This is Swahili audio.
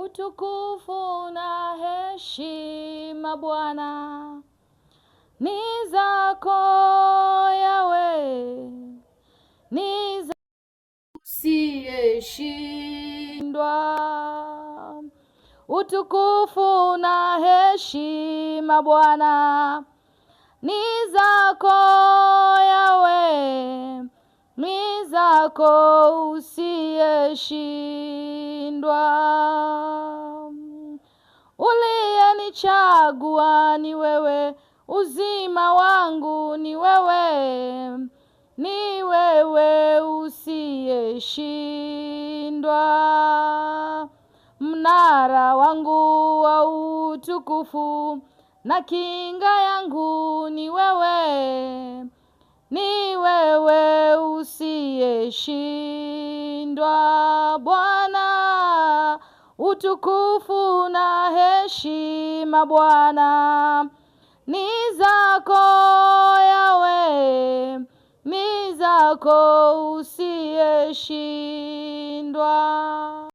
utukufu na heshima Bwana ni zako Yawe, ni zako usiyeshindwa. Utukufu na heshima Bwana ni zako Yawe, ni zako usiyeshindwa. Uliyenichagua ni wewe, uzima wangu ni wewe, ni wewe usiyeshindwa. Mnara wangu wa utukufu na kinga yangu ni wewe, ni wewe usiyeshindwa. Bwana, utukufu na heshima Bwana ni zako Yawe, ni zako usiyeshindwa.